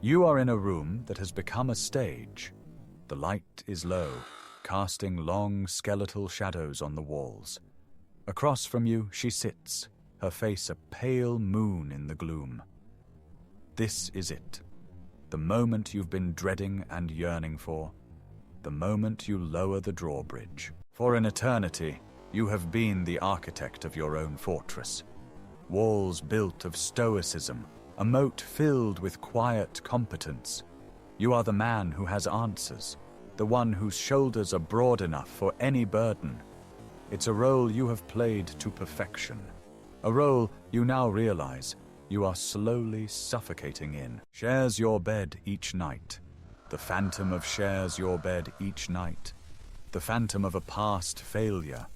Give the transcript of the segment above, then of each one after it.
You are in a room that has become a stage. The light is low, casting long skeletal shadows on the walls. Across from you she sits, her face a pale moon in the gloom. This is it. The moment you've been dreading and yearning for. The moment you lower the drawbridge. For an eternity, you have been the architect of your own fortress. Walls built of stoicism, a moat filled with quiet competence. You are the man who has answers, the one whose shoulders are broad enough for any burden. It's a role you have played to perfection. A role you now realize you are slowly suffocating in. Shares your bed each night. The phantom of shares your bed each night. The phantom of a past failure,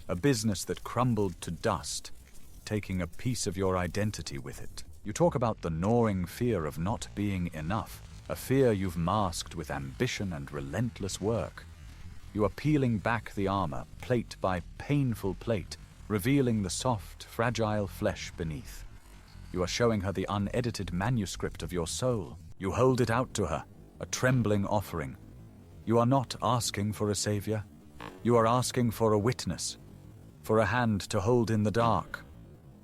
a business that crumbled to dust, taking a piece of your identity with it. You talk about the gnawing fear of not being enough, a fear you've masked with ambition and relentless work. You are peeling back the armor, plate by painful plate, revealing the soft, fragile flesh beneath. You are showing her the unedited manuscript of your soul. You hold it out to her, a trembling offering. You are not asking for a savior. You are asking for a witness, for a hand to hold in the dark.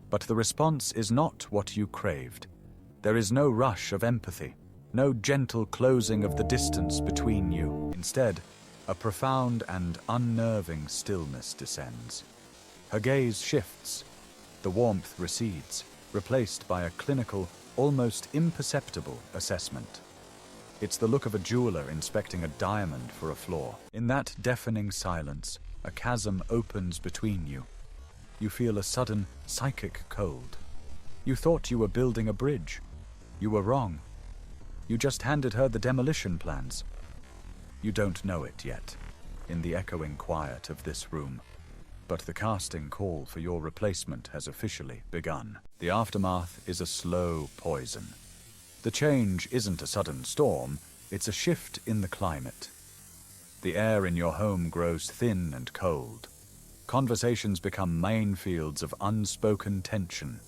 But the response is not what you craved. There is no rush of empathy, no gentle closing of the distance between you. Instead, a profound and unnerving stillness descends. Her gaze shifts. The warmth recedes, replaced by a clinical, almost imperceptible assessment. It's the look of a jeweler inspecting a diamond for a flaw. In that deafening silence, a chasm opens between you. You feel a sudden psychic cold. You thought you were building a bridge. You were wrong. You just handed her the demolition plans. You don't know it yet, in the echoing quiet of this room. But the casting call for your replacement has officially begun. The aftermath is a slow poison. The change isn't a sudden storm, it's a shift in the climate. The air in your home grows thin and cold. Conversations become minefields of unspoken tension.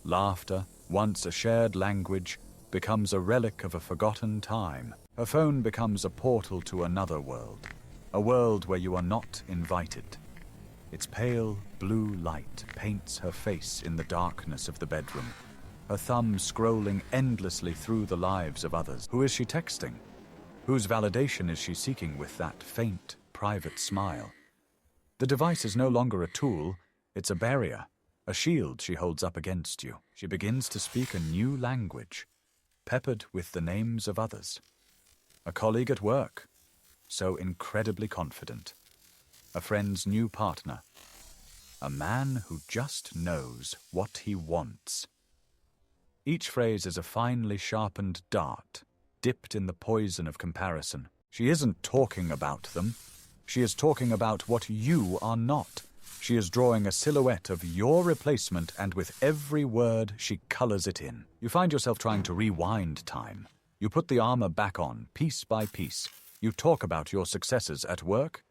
Laughter, once a shared language, becomes a relic of a forgotten time. Her phone becomes a portal to another world, a world where you are not invited. Its pale blue light paints her face in the darkness of the bedroom, her thumb scrolling endlessly through the lives of others. Who is she texting? Whose validation is she seeking with that faint, private smile? The device is no longer a tool, it's a barrier, a shield she holds up against you. She begins to speak a new language, peppered with the names of others. A colleague at work, so incredibly confident. A friend's new partner. A man who just knows what he wants. Each phrase is a finely sharpened dart, dipped in the poison of comparison. She isn't talking about them. She is talking about what you are not. She is drawing a silhouette of your replacement, and with every word she colors it in. You find yourself trying to rewind time. You put the armor back on, piece by piece. You talk about your successes at work.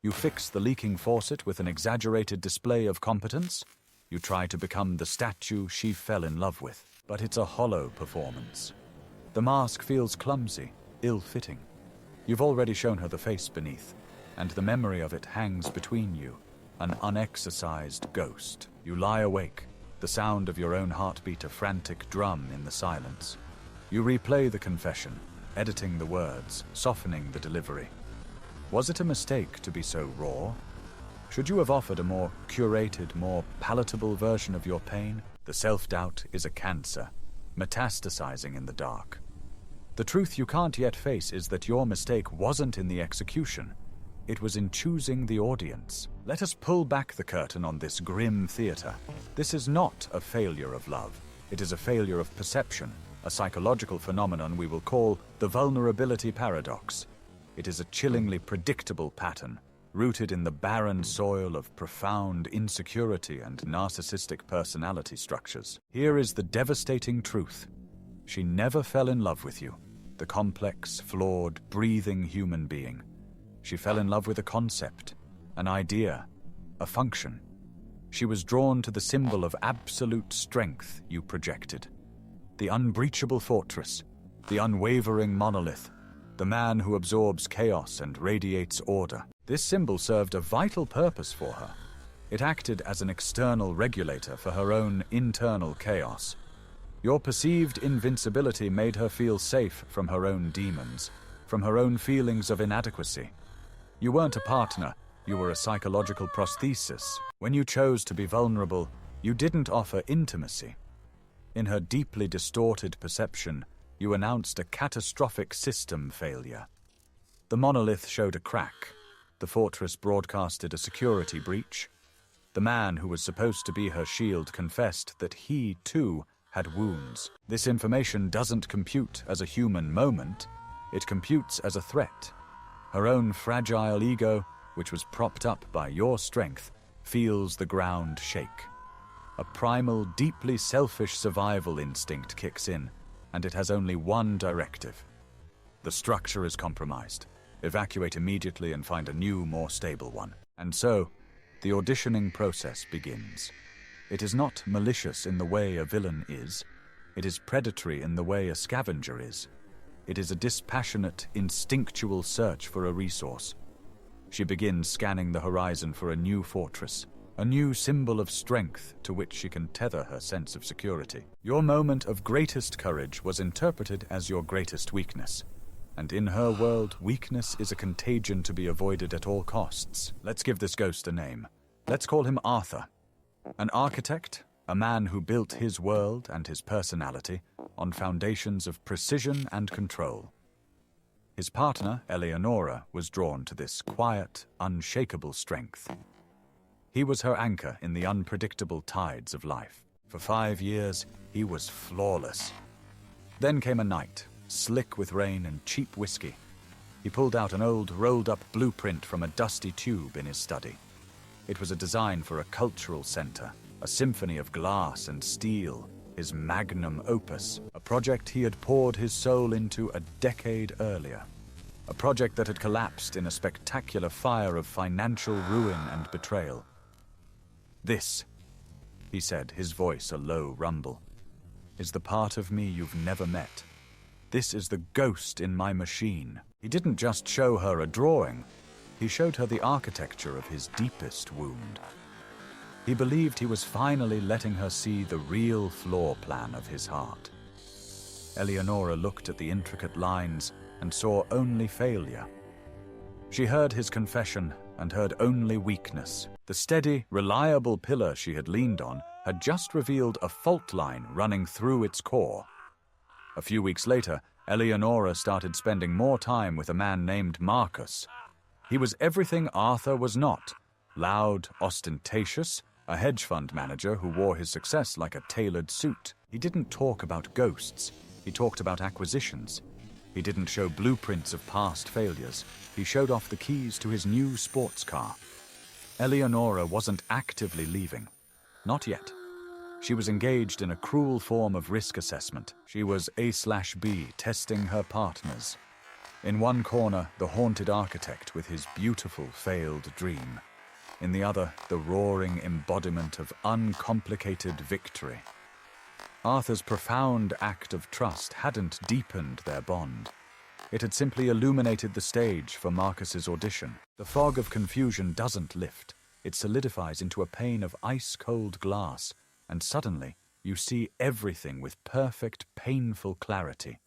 You fix the leaking faucet with an exaggerated display of competence. You try to become the statue she fell in love with. But it's a hollow performance. The mask feels clumsy, ill-fitting. You've already shown her the face beneath, and the memory of it hangs between you, an unexorcised ghost. You lie awake, the sound of your own heartbeat a frantic drum in the silence. You replay the confession, editing the words, softening the delivery. Was it a mistake to be so raw? Should you have offered a more curated, more palatable version of your pain? The self-doubt is a cancer, metastasizing in the dark. The truth you can't yet face is that your mistake wasn't in the execution. It was in choosing the audience. Let us pull back the curtain on this grim theater. This is not a failure of love. It is a failure of perception, a psychological phenomenon we will call the vulnerability paradox. It is a chillingly predictable pattern, rooted in the barren soil of profound insecurity and narcissistic personality structures. Here is the devastating truth. She never fell in love with you, the complex, flawed, breathing human being. She fell in love with a concept, an idea, a function. She was drawn to the symbol of absolute strength you projected. The unbreachable fortress, the unwavering monolith, the man who absorbs chaos and radiates order. This symbol served a vital purpose for her. It acted as an external regulator for her own internal chaos. Your perceived invincibility made her feel safe from her own demons, from her own feelings of inadequacy. You weren't a partner, you were a psychological prosthesis. When you chose to be vulnerable, you didn't offer intimacy. In her deeply distorted perception, you announced a catastrophic system failure. The monolith showed a crack. The fortress broadcasted a security breach. The man who was supposed to be her shield confessed that he, too, had wounds. This information doesn't compute as a human moment. It computes as a threat. Her own fragile ego, which was propped up by your strength, feels the ground shake. A primal, deeply selfish survival instinct kicks in, and it has only one directive. The structure is compromised. Evacuate immediately and find a new, more stable one. And so, the auditioning process begins. It is not malicious in the way a villain is. It is predatory in the way a scavenger is. It is a dispassionate, instinctual search for a resource. She begins scanning the horizon for a new fortress, a new symbol of strength to which she can tether her sense of security. Your moment of greatest courage was interpreted as your greatest weakness. And in her world, weakness is a contagion to be avoided at all costs. Let's give this ghost a name. Let's call him Arthur. An architect, a man who built his world and his personality on foundations of precision and control. His partner, Eleonora, was drawn to this quiet, unshakable strength. He was her anchor in the unpredictable tides of life. For 5 years, he was flawless. Then came a night, slick with rain and cheap whiskey. He pulled out an old, rolled-up blueprint from a dusty tube in his study. It was a design for a cultural center, a symphony of glass and steel, his magnum opus, a project he had poured his soul into a decade earlier. A project that had collapsed in a spectacular fire of financial ruin and betrayal. "This," he said, his voice a low rumble, "is the part of me you've never met. This is the ghost in my machine." He didn't just show her a drawing. He showed her the architecture of his deepest wound. He believed he was finally letting her see the real floor plan of his heart. Eleonora looked at the intricate lines and saw only failure. She heard his confession and heard only weakness. The steady, reliable pillar she had leaned on had just revealed a fault line running through its core. A few weeks later, Eleonora started spending more time with a man named Marcus. He was everything Arthur was not: loud, ostentatious, a hedge fund manager who wore his success like a tailored suit. He didn't talk about ghosts. He talked about acquisitions. He didn't show blueprints of past failures. He showed off the keys to his new sports car. Eleonora wasn't actively leaving. Not yet. She was engaged in a cruel form of risk assessment. She was A/B, testing her partners. In one corner, the haunted architect with his beautiful failed dream. In the other, the roaring embodiment of uncomplicated victory. Arthur's profound act of trust hadn't deepened their bond. It had simply illuminated the stage for Marcus's audition. The fog of confusion doesn't lift. It solidifies into a pane of ice-cold glass, and suddenly you see everything with perfect, painful clarity.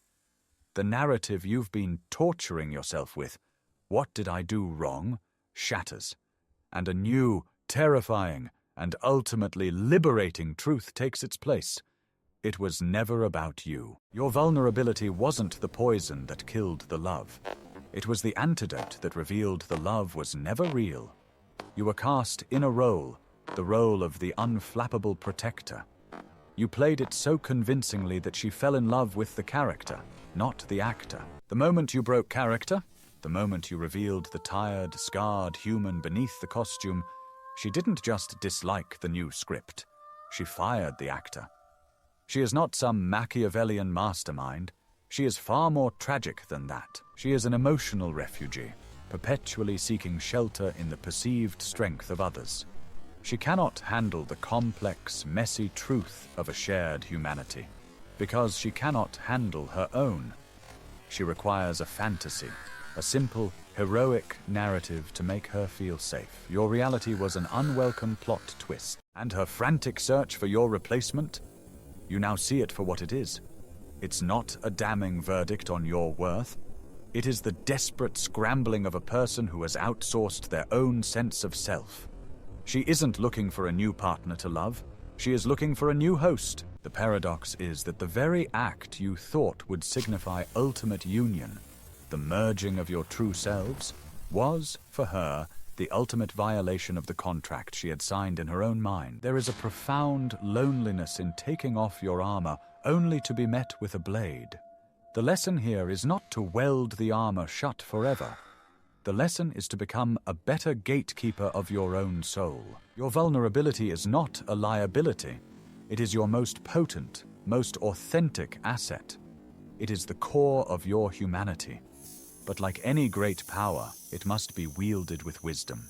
The narrative you've been torturing yourself with, "What did I do wrong?" shatters, and a new, terrifying, and ultimately liberating truth takes its place. It was never about you. Your vulnerability wasn't the poison that killed the love. It was the antidote that revealed the love was never real. You were cast in a role, the role of the unflappable protector. You played it so convincingly that she fell in love with the character, not the actor. The moment you broke character, the moment you revealed the tired, scarred human beneath the costume, she didn't just dislike the new script. She fired the actor. She is not some Machiavellian mastermind. She is far more tragic than that. She is an emotional refugee, perpetually seeking shelter in the perceived strength of others. She cannot handle the complex, messy truth of a shared humanity, because she cannot handle her own. She requires a fantasy, a simple, heroic narrative to make her feel safe. Your reality was an unwelcome plot twist. And her frantic search for your replacement? You now see it for what it is. It's not a damning verdict on your worth. It is the desperate scrambling of a person who has outsourced their own sense of self. She isn't looking for a new partner to love. She is looking for a new host. The paradox is that the very act you thought would signify ultimate union, the merging of your true selves, was, for her, the ultimate violation of the contract she had signed in her own mind. There is a profound loneliness in taking off your armor only to be met with a blade. The lesson here is not to weld the armor shut forever. The lesson is to become a better gatekeeper of your own soul. Your vulnerability is not a liability. It is your most potent, most authentic asset. It is the core of your humanity. But like any great power, it must be wielded with wisdom.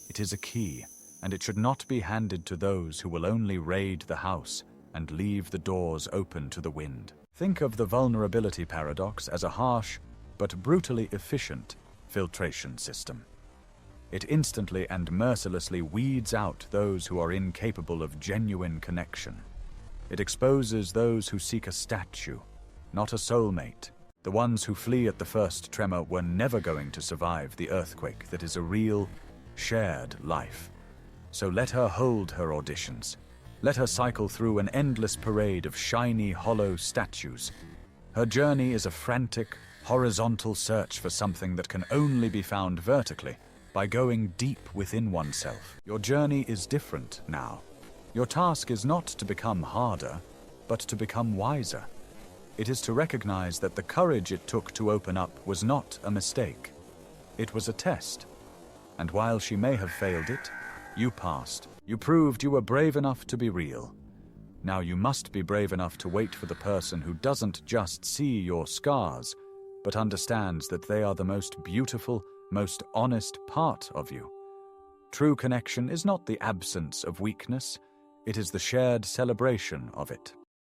It is a key, and it should not be handed to those who will only raid the house and leave the doors open to the wind. Think of the vulnerability paradox as a harsh, but brutally efficient filtration system. It instantly and mercilessly weeds out those who are incapable of genuine connection. It exposes those who seek a statue, not a soulmate. The ones who flee at the first tremor were never going to survive the earthquake that is a real, shared life. So let her hold her auditions. Let her cycle through an endless parade of shiny, hollow statues. Her journey is a frantic, horizontal search for something that can only be found vertically, by going deep within oneself. Your journey is different now. Your task is not to become harder, but to become wiser. It is to recognize that the courage it took to open up was not a mistake. It was a test. And while she may have failed it, you passed. You proved you were brave enough to be real. Now you must be brave enough to wait for the person who doesn't just see your scars, but understands that they are the most beautiful, most honest part of you. True connection is not the absence of weakness, it is the shared celebration of it.